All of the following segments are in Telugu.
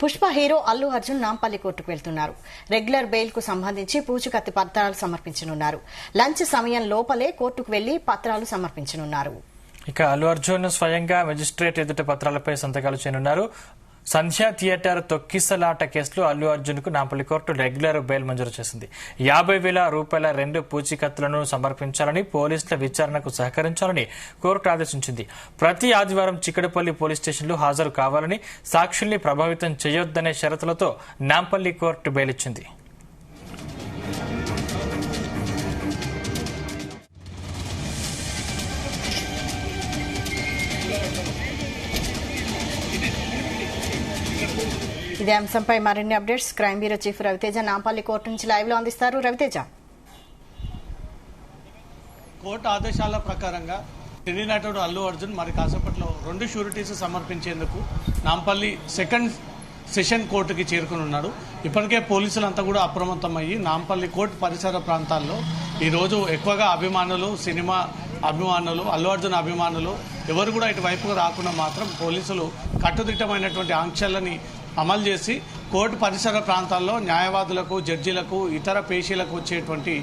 పుష్ప హీరో అల్లు అర్జున్ నాంపల్లి కోర్టుకు వెళ్తున్నారు. రెగ్యులర్ బెయిల్ కు సంబంధించి పూచీకత్తు పత్రాలు సమర్పించనున్నారు. లంచ్ సమయం లోపలే కోర్టుకు వెళ్లి పత్రాలు సమర్పించనున్నారు. ఇక అల్లు అర్జున్ స్వయంగా మెజిస్ట్రేట్ ఎదుట పత్రాలపై సంతకాలు చేయనున్నారు. సంధ్యా థియేటర్ తొక్కిసలాట కేసులో అల్లు అర్జున్ కు నాంపల్లి కోర్టు రెగ్యులర్ బెయిల్ మంజూరు చేసింది. 50,000 రూపాయల 2 పూచీకత్తులను సమర్పించాలని, పోలీసుల విచారణకు సహకరించాలని కోర్టు ఆదేశించింది. ప్రతి ఆదివారం చిక్కడపల్లి పోలీస్ స్టేషన్లో హాజరు కావాలని, సాక్షుల్ని ప్రభావితం చేయొద్దనే షరతులతో నాంపల్లి కోర్టు బెయిల్ ఇచ్చింది. ఇదే అంశంపై మరిన్ని updates crime bureau chief Raviteja Nampally court నుంచి లైవ్ లో అందిస్తారు. రవితేజ, కోర్టు ఆదేశాల ప్రకారంగా సినీ నటుడు అల్లు అర్జున్ మరి కాసేపట్లో 2 షూరిటీస్ సమర్పించేందుకు నాంపల్లి సెకండ్ సెషన్ కోర్టుకి చేరుకున్నాడు. ఇప్పటికే పోలీసులంతా కూడా అప్రమత్తమయ్యి నాంపల్లి కోర్టు పరిసర ప్రాంతాల్లో ఈరోజు ఎక్కువగా అభిమానులు, సినిమా అభిమానులు, అల్లు అర్జున్ అభిమానులు ఎవరు కూడా ఇటువైపుగా రాకుండా మాత్రం పోలీసులు కట్టుదిట్టమైనటువంటి ఆంక్షలని అమలు చేసి కోర్టు పరిసర ప్రాంతాల్లో న్యాయవాదులకు, జడ్జీలకు, ఇతర పేషీలకు వచ్చేటువంటి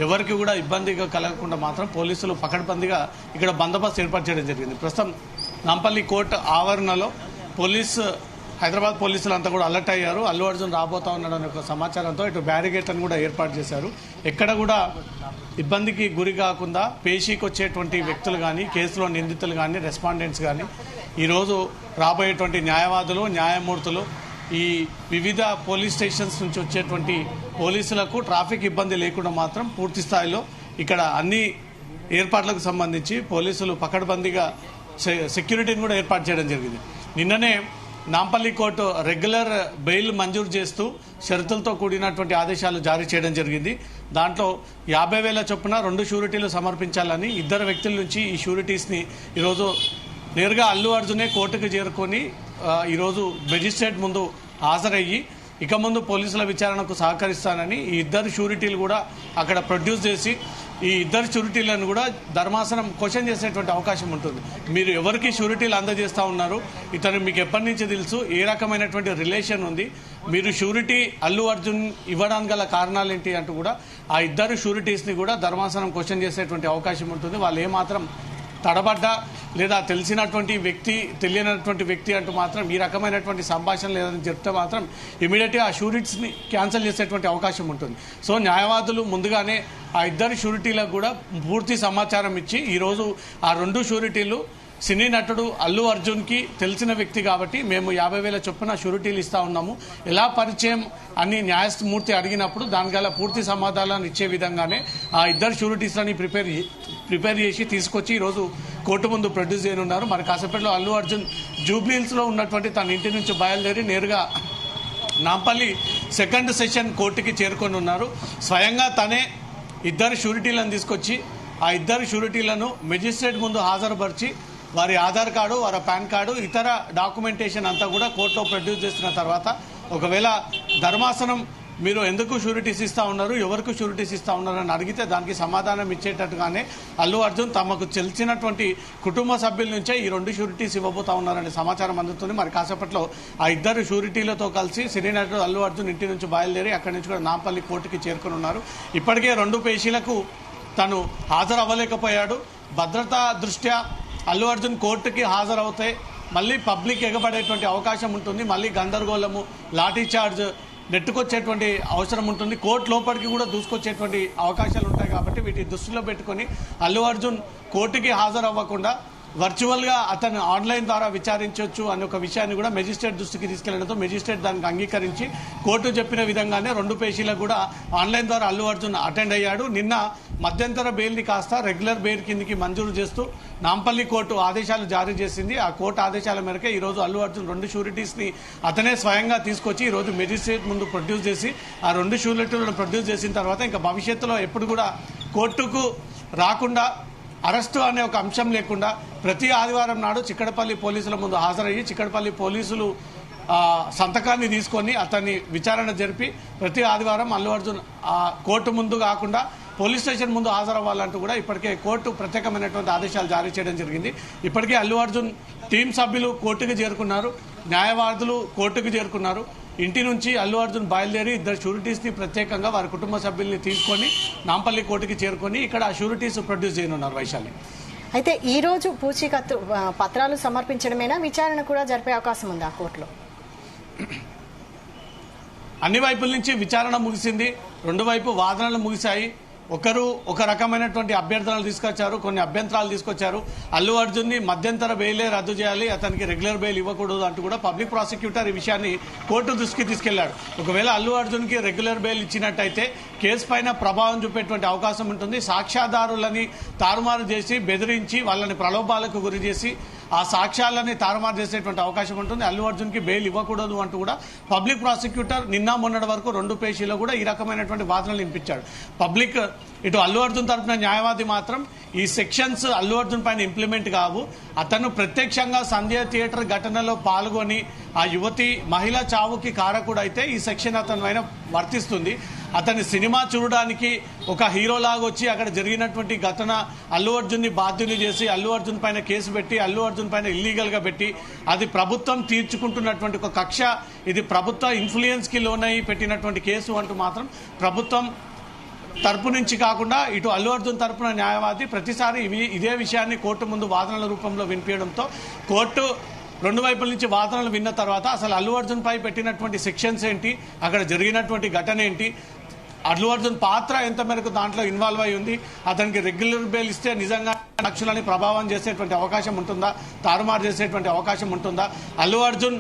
ఎవరికి కూడా ఇబ్బందిగా కలగకుండా మాత్రం పోలీసులు పకడ్బందీగా ఇక్కడ బందోబస్తు ఏర్పాటు చేయడం జరిగింది. ప్రస్తుతం నాంపల్లి కోర్టు ఆవరణలో హైదరాబాద్ పోలీసులంతా కూడా అలర్ట్ అయ్యారు. అల్లు అర్జున్ రాబోతా ఉన్నాడనే ఒక సమాచారంతో ఇటు బ్యారిగేట్లను కూడా ఏర్పాటు చేశారు. ఎక్కడ కూడా ఇబ్బందికి గురి కాకుండా పేషీకి వచ్చేటువంటి వ్యక్తులు కానీ, కేసులో నిందితులు కానీ, రెస్పాండెంట్స్ కానీ, ఈరోజు రాబోయేటువంటి న్యాయవాదులు, న్యాయమూర్తులు, ఈ వివిధ పోలీస్ స్టేషన్స్ నుంచి వచ్చేటువంటి పోలీసులకు ట్రాఫిక్ ఇబ్బంది లేకుండా మాత్రం పూర్తి స్థాయిలో ఇక్కడ అన్ని ఏర్పాట్లకు సంబంధించి పోలీసులు పకడ్బందీగా సెక్యూరిటీని కూడా ఏర్పాటు చేయడం జరిగింది. నిన్ననే నాంపల్లి కోర్టు రెగ్యులర్ బెయిల్ మంజూరు చేస్తూ షరతులతో కూడినటువంటి ఆదేశాలు జారీ చేయడం జరిగింది. దాంట్లో 50,000 చొప్పున 2 షూరిటీలు సమర్పించాలని, 2 వ్యక్తుల నుంచి ఈ షూరిటీస్ని ఈరోజు నేరుగా అల్లు అర్జునే కోర్టుకు చేరుకొని ఈరోజు మెజిస్ట్రేట్ ముందు హాజరయ్యి ఇక ముందు పోలీసుల విచారణకు సహకరిస్తానని ఈ 2 షూరిటీలు కూడా అక్కడ ప్రొడ్యూస్ చేసి ఈ 2 షూరిటీలను కూడా ధర్మాసనం క్వశ్చన్ చేసేటువంటి అవకాశం ఉంటుంది. మీరు ఎవరికి షూరిటీలు అందజేస్తా ఉన్నారు, ఇతను మీకు ఎప్పటి నుంచి తెలుసు, ఏ రకమైనటువంటి రిలేషన్ ఉంది, మీరు షూరిటీ అల్లు అర్జున్ ఇవ్వడానికి గల కారణాలు ఏంటి అంటూ కూడా ఆ 2 షూరిటీస్ని కూడా ధర్మాసనం క్వశ్చన్ చేసేటువంటి అవకాశం ఉంటుంది. వాళ్ళు ఏమాత్రం తడబడ్డా లేదా తెలిసినటువంటి వ్యక్తి, తెలియనటువంటి వ్యక్తి అంటూ మాత్రం ఈ రకమైనటువంటి సంభాషణ లేదని చెప్తే మాత్రం ఇమీడియట్గా ఆ షూరిటీస్ని క్యాన్సిల్ చేసేటువంటి అవకాశం ఉంటుంది. సో న్యాయవాదులు ముందుగానే ఆ 2 షూరిటీలకు కూడా పూర్తి సమాచారం ఇచ్చి ఈరోజు ఆ 2 షూరిటీలు సినీ నటుడు అల్లు అర్జున్కి తెలిసిన వ్యక్తి కాబట్టి మేము 50,000 చొప్పున షూరిటీలు ఇస్తా ఉన్నాము, ఎలా పరిచయం అని న్యాయమూర్తి అడిగినప్పుడు దాని గల పూర్తి సమాధానాలు ఇచ్చే విధంగానే ఆ 2 షూరిటీస్లని ప్రిపేర్ చేసి తీసుకొచ్చి ఈరోజు కోర్టు ముందు ప్రొడ్యూస్ చేయనున్నారు. మరి కాసేపట్లో అల్లు అర్జున్ జూబ్లీహిల్స్లో ఉన్నటువంటి తన ఇంటి నుంచి బయలుదేరి నేరుగా నాంపల్లి సెకండ్ సెషన్ కోర్టుకి చేరుకొని ఉన్నారు. స్వయంగా తనే 2 షూరిటీలను తీసుకొచ్చి ఆ 2 షూరిటీలను మెజిస్ట్రేట్ ముందు హాజరుపరిచి వారి ఆధార్ కార్డు, వారి పాన్ కార్డు, ఇతర డాక్యుమెంటేషన్ అంతా కూడా కోర్టులో ప్రొడ్యూస్ చేసిన తర్వాత ఒకవేళ ధర్మాసనం మీరు ఎందుకు షూరిటీస్ ఇస్తా ఉన్నారు, ఎవరికి షూరిటీస్ ఇస్తా ఉన్నారు అని అడిగితే దానికి సమాధానం ఇచ్చేటట్టుగానే అల్లు అర్జున్ తమకు తెలిసినటువంటి కుటుంబ సభ్యుల నుంచే ఈ 2 షూరిటీస్ ఇవ్వబోతా ఉన్నారనే సమాచారం అందుతుంది. మరి కాసేపట్లో ఆ 2 షూరిటీలతో కలిసి సినీ నటుడు అల్లు అర్జున్ ఇంటి నుంచి బయలుదేరి అక్కడి నుంచి కూడా నాంపల్లి కోర్టుకి చేరుకుని ఉన్నారు. ఇప్పటికే 2 పేషీలకు తను హాజరు అవ్వలేకపోయాడు. భద్రతా దృష్ట్యా అల్లు అర్జున్ కోర్టుకి హాజరవుతే మళ్ళీ పబ్లిక్ ఎగబడేటువంటి అవకాశం ఉంటుంది, మళ్ళీ గందరగోళము, లాఠీ చార్జ్ నెట్టుకొచ్చేటువంటి అవసరం ఉంటుంది, కోర్టు లోపలికి కూడా దూసుకొచ్చేటువంటి అవకాశాలు ఉంటాయి. కాబట్టి వీటి దృష్టిలో పెట్టుకొని అల్లు అర్జున్ కోర్టుకి హాజరవ్వకుండా వర్చువల్గా అతను ఆన్లైన్ ద్వారా విచారించవచ్చు అనే ఒక విషయాన్ని కూడా మెజిస్ట్రేట్ దృష్టికి తీసుకెళ్లడంతో మెజిస్ట్రేట్ దానికి అంగీకరించి కోర్టు చెప్పిన విధంగానే 2 పేషీలకు కూడా ఆన్లైన్ ద్వారా అల్లు అర్జున్ అటెండ్ అయ్యాడు. నిన్న మధ్యంతర బెయిల్ని కాస్త రెగ్యులర్ బెయిల్ కిందికి మంజూరు చేస్తూ నాంపల్లి కోర్టు ఆదేశాలు జారీ చేసింది. ఆ కోర్టు ఆదేశాల మేరకే ఈరోజు అల్లు అర్జున్ 2 షూరిటీస్ని అతనే స్వయంగా తీసుకొచ్చి ఈరోజు మెజిస్ట్రేట్ ముందు ప్రొడ్యూస్ చేసి ఆ 2 షూరిటీలను ప్రొడ్యూస్ చేసిన తర్వాత ఇంకా భవిష్యత్తులో ఎప్పుడు కూడా కోర్టుకు రాకుండా, అరెస్టు అనే ఒక అంశం లేకుండా ప్రతి ఆదివారం నాడు చిక్కడపల్లి పోలీసుల ముందు హాజరయ్యి చిక్కడపల్లి పోలీసులు సంతకాన్ని తీసుకొని అతన్ని విచారణ జరిపి ప్రతి ఆదివారం అల్లు అర్జున్ కోర్టు ముందు కాకుండా పోలీస్ స్టేషన్ ముందు హాజరవ్వాలంటూ కూడా ఇప్పటికే కోర్టు ప్రత్యేకమైనటువంటి ఆదేశాలు జారీ చేయడం జరిగింది. ఇప్పటికే అల్లు అర్జున్ టీం సభ్యులు కోర్టుకు చేరుకున్నారు. న్యాయవాదులు కోర్టుకు చేరుకున్నారు. ఇంటి నుంచి అల్లు అర్జున్ బయలుదేరి 2 షూరిటీస్ ని ప్రత్యేకంగా వారి కుటుంబ సభ్యుల్ని తీసుకొని నాంపల్లి కోర్టుకి చేరుకొని ఇక్కడ ఆ షూరిటీస్ ప్రొడ్యూస్ చేయనున్నారు. వైశాలి, అయితే ఈ రోజు పూచీకత్తు పత్రాలు సమర్పించడమేనా, విచారణ కూడా జరిపే అవకాశం ఉందా కోర్టులో? అన్ని వైపుల నుంచి విచారణ ముగిసింది, 2 వైపు వాదనలు ముగిశాయి. ఒకరు ఒక రకమైనటువంటి అభ్యర్థనలు తీసుకొచ్చారు, కొన్ని అభ్యంతరాలు తీసుకొచ్చారు. అల్లు అర్జున్ ని మధ్యంతర బెయిలే రద్దు చేయాలి, అతనికి రెగ్యులర్ బెయిల్ ఇవ్వకూడదు అంటూ కూడా పబ్లిక్ ప్రాసిక్యూటర్ ఈ విషయాన్ని కోర్టు దృష్టికి తీసుకెళ్లాడు. ఒకవేళ అల్లు అర్జున్ కి రెగ్యులర్ బెయిల్ ఇచ్చినట్టయితే కేసు పైన ప్రభావం చూపేటువంటి అవకాశం ఉంటుంది. సాక్ష్యాధారులని తారుమారు చేసి బెదిరించి వాళ్ళని ప్రలోభాలకు గురి చేసి ఆ సాక్ష్యాలని తారుమారు చేసేటువంటి అవకాశం ఉంటుంది. అల్లు అర్జున్ కి బెయిల్ ఇవ్వకూడదు అంటూ కూడా పబ్లిక్ ప్రాసిక్యూటర్ నిన్న మొన్నటి వరకు 2 పేజీలో కూడా ఈ రకమైనటువంటి వాదనలు వినిపించాడు. పబ్లిక్ ఇటు అల్లు అర్జున్ తరఫున న్యాయవాది మాత్రం ఈ సెక్షన్స్ అల్లు అర్జున్ పైన ఇంప్లిమెంట్ కావు, అతను ప్రత్యక్షంగా సంధ్య థియేటర్ ఘటనలో పాల్గొని ఆ యువతి మహిళ చావుకి కారకుడు అయితే ఈ సెక్షన్ అతని పైన వర్తిస్తుంది. అతని సినిమా చూడడానికి ఒక హీరోలాగా వచ్చి అక్కడ జరిగినటువంటి ఘటన అల్లు అర్జున్ ని బాధ్యుని చేసి అల్లు అర్జున్ పైన కేసు పెట్టి అల్లు అర్జున్ పైన ఇల్లీగల్ గా పెట్టి అది ప్రభుత్వం తీర్చుకుంటున్నటువంటి ఒక కక్ష, ఇది ప్రభుత్వ ఇన్ఫ్లుయెన్స్ కి లోనై పెట్టినటువంటి కేసు అంటూ మాత్రం ప్రభుత్వం తరపు నుంచి కాకుండా ఇటు అల్లు అర్జున్ తరపున న్యాయవాది ప్రతిసారి ఇదే విషయాన్ని కోర్టు ముందు వాదనల రూపంలో వినిపించడంతో కోర్టు 2 వైపుల నుంచి వాదనలు విన్న తర్వాత అసలు అల్లు అర్జున్ పై పెట్టినటువంటి సెక్షన్స్ ఏంటి, అక్కడ జరిగినటువంటి ఘటన ఏంటి, అల్లు అర్జున్ పాత్ర ఎంత మేరకు దాంట్లో ఇన్వాల్వ్ అయి ఉంది, అతనికి రెగ్యులర్ బెయిల్ ఇస్తే నిజంగా లక్షలని ప్రభావం చేసేటువంటి అవకాశం ఉంటుందా, తారుమారు చేసేటువంటి అవకాశం ఉంటుందా, అల్లు అర్జున్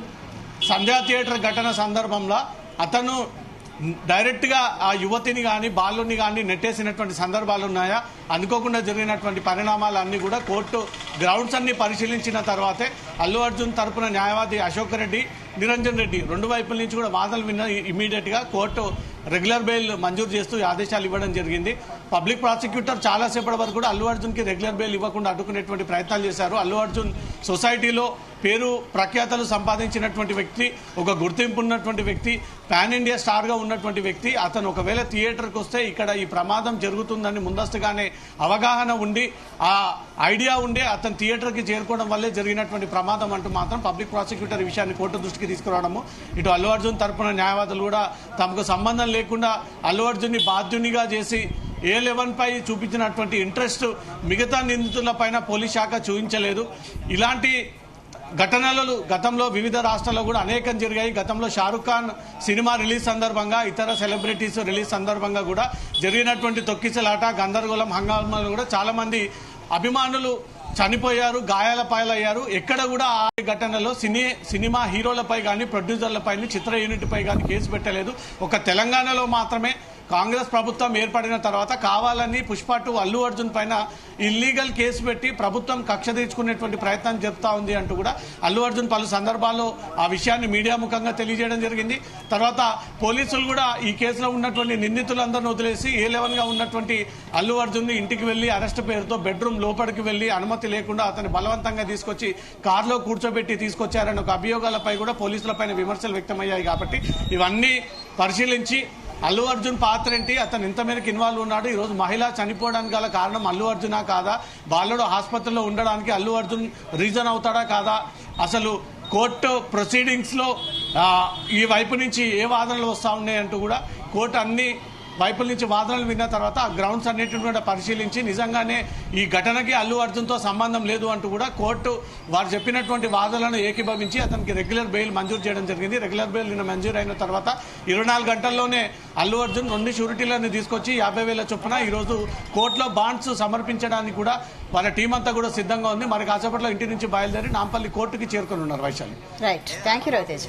సంధ్యా థియేటర్ ఘటన సందర్భంలో అతను డైరెక్ట్ గా ఆ యువతిని కానీ బాలుని కానీ నెట్టేసినటువంటి సందర్భాలు ఉన్నాయా, అనుకోకుండా జరిగినటువంటి పరిణామాలు అన్ని కూడా కోర్టు గ్రౌండ్స్ అన్ని పరిశీలించిన తర్వాతే అల్లు అర్జున్ తరపున న్యాయవాది అశోక్ రెడ్డి, నిరంజన్ రెడ్డి 2 వైపుల నుంచి కూడా వాదనలు విన్న ఇమీడియట్ గా కోర్టు రెగ్యులర్ బెయిల్ మంజూరు చేస్తూ ఆదేశాలు ఇవ్వడం జరిగింది. పబ్లిక్ ప్రాసిక్యూటర్ చాలాసేపటి వరకు కూడా అల్లు అర్జున్ కి రెగ్యులర్ బెయిల్ ఇవ్వకుండా అడ్డుకునేటువంటి ప్రయత్నాలు చేశారు. అల్లు అర్జున్ సొసైటీలో పేరు ప్రఖ్యాతలు సంపాదించినటువంటి వ్యక్తి, ఒక గుర్తింపు ఉన్నటువంటి వ్యక్తి, పాన్ ఇండియా స్టార్ గా ఉన్నటువంటి వ్యక్తి. అతను ఒకవేళ థియేటర్కి వస్తే ఇక్కడ ఈ ప్రమాదం జరుగుతుందని ముందస్తుగానే అవగాహన ఉండి ఆ ఐడియా ఉండే అతను థియేటర్కి చేరుకోవడం వల్లే జరిగినటువంటి ప్రమాదం అంటూ మాత్రం పబ్లిక్ ప్రాసిక్యూటర్ ఈ విషయాన్ని కోర్టు దృష్టికి తీసుకురావడము, ఇటు అల్లు అర్జున్ తరపున న్యాయవాదులు కూడా తమకు సంబంధం లేకుండా అల్లు అర్జున్ ని బాధ్యునిగా చేసి A11 పై చూపించినటువంటి ఇంట్రెస్ట్ మిగతా నిందితుల పైన పోలీస్ శాఖ చూపించలేదు. ఇలాంటి ఘటనలు గతంలో వివిధ రాష్ట్రాల్లో కూడా అనేకం జరిగాయి. గతంలో షారుఖ్ ఖాన్ సినిమా రిలీజ్ సందర్భంగా, ఇతర సెలబ్రిటీస్ రిలీజ్ సందర్భంగా కూడా జరిగినటువంటి తొక్కిసలాట, గందరగోళం, హంగామాలు కూడా చాలా మంది అభిమానులు చనిపోయారు, గాయాల పాలయ్యారు. ఎక్కడ కూడా ఆ ఘటనలో సినిమా హీరోలపై కానీ ప్రొడ్యూసర్లపై, చిత్ర యూనిట్ పై కానీ కేసు పెట్టలేదు. ఒక తెలంగాణలో మాత్రమే కాంగ్రెస్ ప్రభుత్వం ఏర్పడిన తర్వాత కావాలని పుష్ప 2 అల్లు అర్జున్ పైన ఇల్లీగల్ కేసు పెట్టి ప్రభుత్వం కక్ష తీర్చుకునేటువంటి ప్రయత్నం జరుపుతా ఉంది అంటూ కూడా అల్లు అర్జున్ పలు సందర్భాల్లో ఆ విషయాన్ని మీడియా ముఖంగా తెలియజేయడం జరిగింది. తర్వాత పోలీసులు కూడా ఈ కేసులో ఉన్నటువంటి నిందితులందరినీ వదిలేసి A11 గా ఉన్నటువంటి అల్లు అర్జున్ ని ఇంటికి వెళ్లి అరెస్ట్ పేరుతో బెడ్రూమ్ లోపలికి వెళ్లి అనుమతి లేకుండా అతన్ని బలవంతంగా తీసుకొచ్చి కారులో కూర్చోబెట్టి తీసుకొచ్చారని ఒక అభియోగాలపై కూడా పోలీసులపైన విమర్శలు వ్యక్తమయ్యాయి. కాబట్టి ఇవన్నీ పరిశీలించి అల్లు అర్జున్ పాత్ర ఏంటి, అతను ఇంత మేరకు ఇన్వాల్వ్ ఉన్నాడు, ఈ రోజు మహిళ చనిపోవడానికి గల కారణం అల్లు అర్జునా కాదా, బాలుడు ఆసుపత్రిలో ఉండడానికి అల్లు అర్జున్ రీజన్ అవుతాడా కాదా, అసలు కోర్టు ప్రొసీడింగ్స్ లో ఈ వైపు నుంచి ఏ వాదనలు వస్తా ఉన్నాయంటూ కూడా కోర్టు అన్ని వైపుల నుంచి వాదనలు విన్న తర్వాత ఆ గ్రౌండ్స్ అన్నింటిని కూడా పరిశీలించి నిజంగానే ఈ ఘటనకి అల్లు అర్జున్తో సంబంధం లేదు అంటూ కూడా కోర్టు వారు చెప్పినటువంటి వాదనలను ఏకీభవించి అతనికి రెగ్యులర్ బెయిల్ మంజూరు చేయడం జరిగింది. రెగ్యులర్ బెయిల్ నిన్న మంజూరు అయిన తర్వాత 24 గంటల్లోనే అల్లు అర్జున్ 2 షూరిటీలను తీసుకొచ్చి 50,000 చొప్పున ఈ రోజు కోర్టులో బాండ్స్ సమర్పించడానికి కూడా వాళ్ళ టీం అంతా కూడా సిద్ధంగా ఉంది. మరి కాసేపట్లో ఇంటి నుంచి బయలుదేరి నాంపల్లి కోర్టుకి చేరుకుని ఉన్నారు. Vaishali, right, thank you Raviteja.